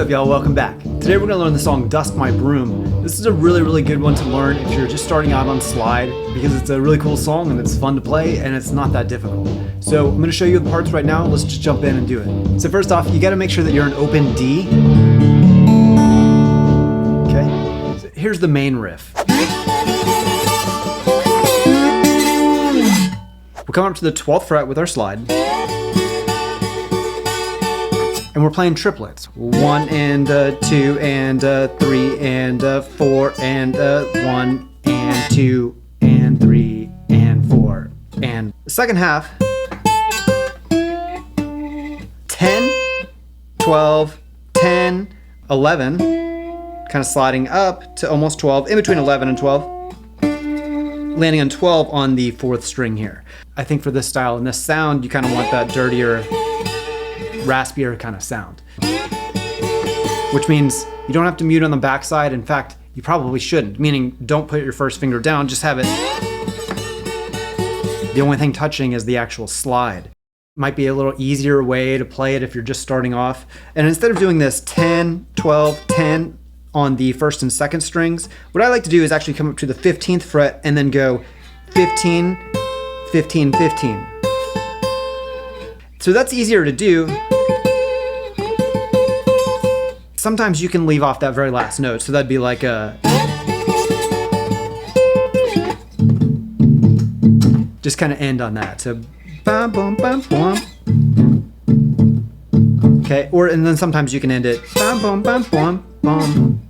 up, y'all? Welcome back. Today we're gonna learn the song Dust My Broom. This is a really good one to learn if you're just starting out on slide, because it's a really cool song and it's fun to play and it's not that difficult. So I'm gonna show you the parts right now. Let's just jump in and do it. So first off, you gotta make sure that you're in open D. Okay, so here's the main riff. We'll come up to the 12th fret with our slide. And we're playing triplets. 1 and 2 and 3 and 4 and 1 and 2 and 3 and 4. And the second half, 10, 12, 10, 11, kind of sliding up to almost 12, in between 11 and 12, landing on 12 on the 4th string here. I think for this style and this sound, you kind of want that dirtier, raspier kind of sound, which means you don't have to mute on the backside. In fact, you probably shouldn't, meaning don't put your first finger down, just have it. The only thing touching is the actual slide. Might be a little easier way to play it if you're just starting off. And instead of doing this 10, 12, 10 on the 1st and 2nd strings, what I like to do is actually come up to the 15th fret and then go 15, 15, 15. So that's easier to do. Sometimes you can leave off that very last note, so that'd be like a... just kind of end on that. So, bum, bum, bum, bum. Okay, and then sometimes you can end it, bum, bum, bum, bum, bum.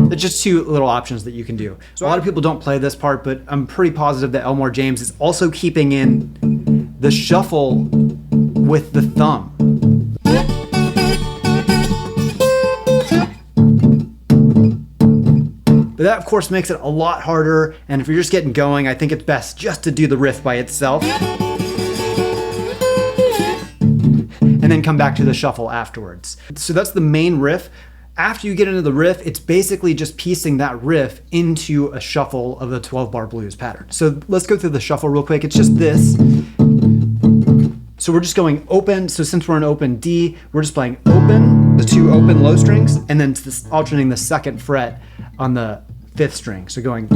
There's just two little options that you can do. So a lot of people don't play this part, but I'm pretty positive that Elmore James is also keeping in the shuffle with the thumb. But that, of course, makes it a lot harder, and if you're just getting going, I think it's best just to do the riff by itself. And then come back to the shuffle afterwards. So that's the main riff. After you get into the riff, it's basically just piecing that riff into a shuffle of the 12-bar blues pattern. So let's go through the shuffle real quick. It's just this. So we're just going open. So since we're in open D, we're just playing open, the 2 open low strings, and then alternating the 2nd fret on the 5th string. So going,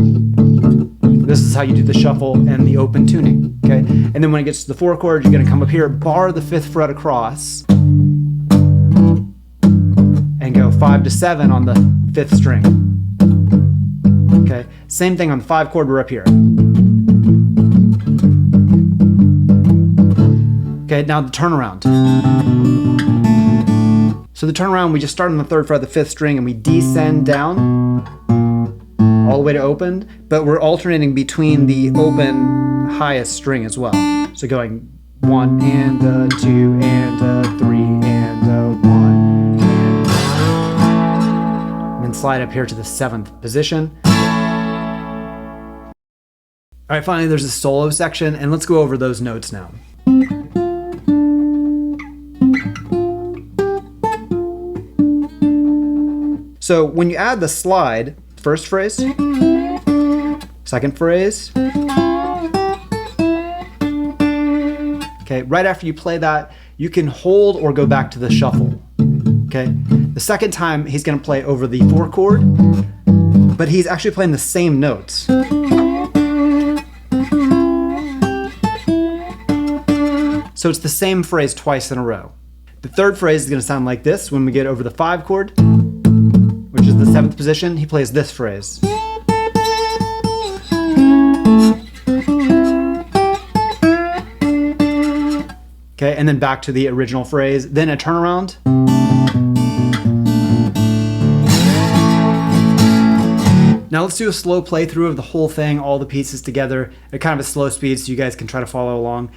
this is how you do the shuffle and the open tuning, okay? And then when it gets to the 4 chord, you're gonna come up here, bar the 5th fret across, and go 5 to 7 on the 5th string. Okay, same thing on the 5 chord, we're up here. Okay, now the turnaround. So the turnaround, we just start on the 3rd fret of the 5th string and we descend down all the way to open, but we're alternating between the open highest string as well. So going 1 and 2 and 3 and 1, and then slide up here to the 7th position. All right, finally there's a solo section, and let's go over those notes now. So when you add the slide, first phrase, second phrase, okay, right after you play that, you can hold or go back to the shuffle, okay? The second time, he's gonna play over the 4 chord, but he's actually playing the same notes. So it's the same phrase twice in a row. The 3rd phrase is gonna sound like this when we get over the 5 chord, which is the 7th position. He plays this phrase. Okay, and then back to the original phrase, then a turnaround. Now let's do a slow playthrough of the whole thing, all the pieces together, at kind of a slow speed so you guys can try to follow along.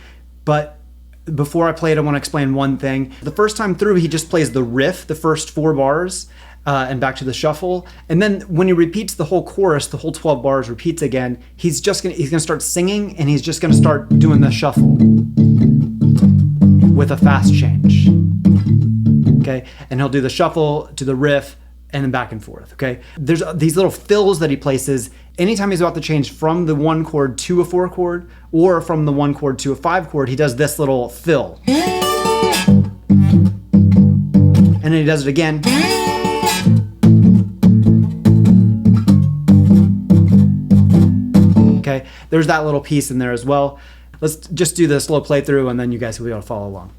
But before I play it, I want to explain one thing. The first time through, he just plays the riff, the first 4 bars, and back to the shuffle. And then when he repeats the whole chorus, the whole 12 bars repeats again, he's gonna start singing, and he's just gonna start doing the shuffle with a fast change. Okay, and he'll do the shuffle to the riff, and then back and forth, okay? There's these little fills that he places anytime he's about to change from the 1 chord to a 4 chord, or from the 1 chord to a 5 chord, he does this little fill. And and then he does it again. Okay, there's that little piece in there as well. Let's just do the slow playthrough and then you guys will be able to follow along.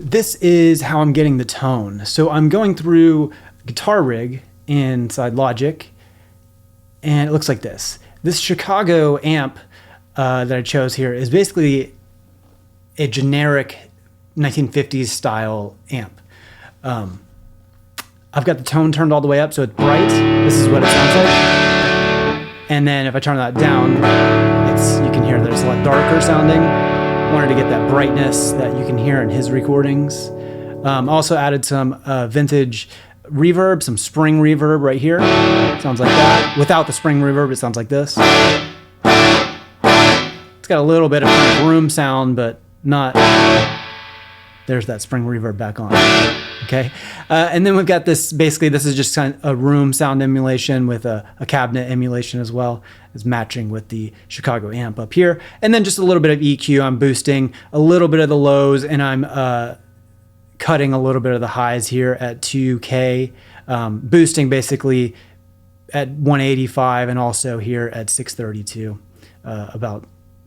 This is how I'm getting the tone. So I'm going through guitar rig inside Logic, and it looks like this. This Chicago amp that I chose here is basically a generic 1950s style amp. I've got the tone turned all the way up so it's bright. This is what it sounds like. And then if I turn that down, you can hear that it's a lot darker sounding. Wanted to get that brightness that you can hear in his recordings. Also added some vintage reverb, some spring reverb right here. Sounds like that. Without the spring reverb, it sounds like this. It's got a little bit of kind of room sound, but not. There's that spring reverb back on. Okay. And then we've got this, basically this is just kind of a room sound emulation with a cabinet emulation as well. It's matching with the Chicago amp up here. And then just a little bit of EQ. I'm boosting a little bit of the lows and I'm cutting a little bit of the highs here at 2K. Boosting basically at 185 and also here at 632, about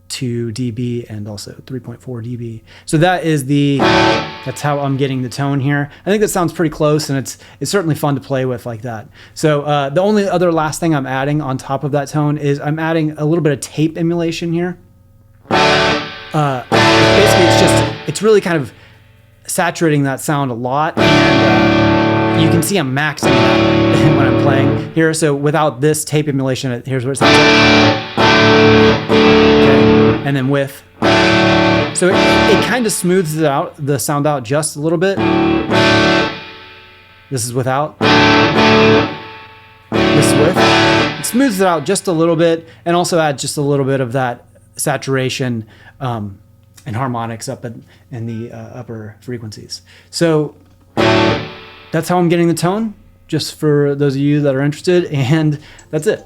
2 dB and also 3.4 dB. So that's how I'm getting the tone here. I think that sounds pretty close, and it's certainly fun to play with like that. So the only other last thing I'm adding on top of that tone is I'm adding a little bit of tape emulation here. Basically it's really kind of saturating that sound a lot, and you can see I'm maxing that when I'm playing here. So without this tape emulation, here's what it sounds like. Okay. And then with. So it kind of smooths it out, the sound out just a little bit. This is without. This is with. It smooths it out just a little bit and also adds just a little bit of that saturation and harmonics up in the upper frequencies. So that's how I'm getting the tone, just for those of you that are interested, and that's it.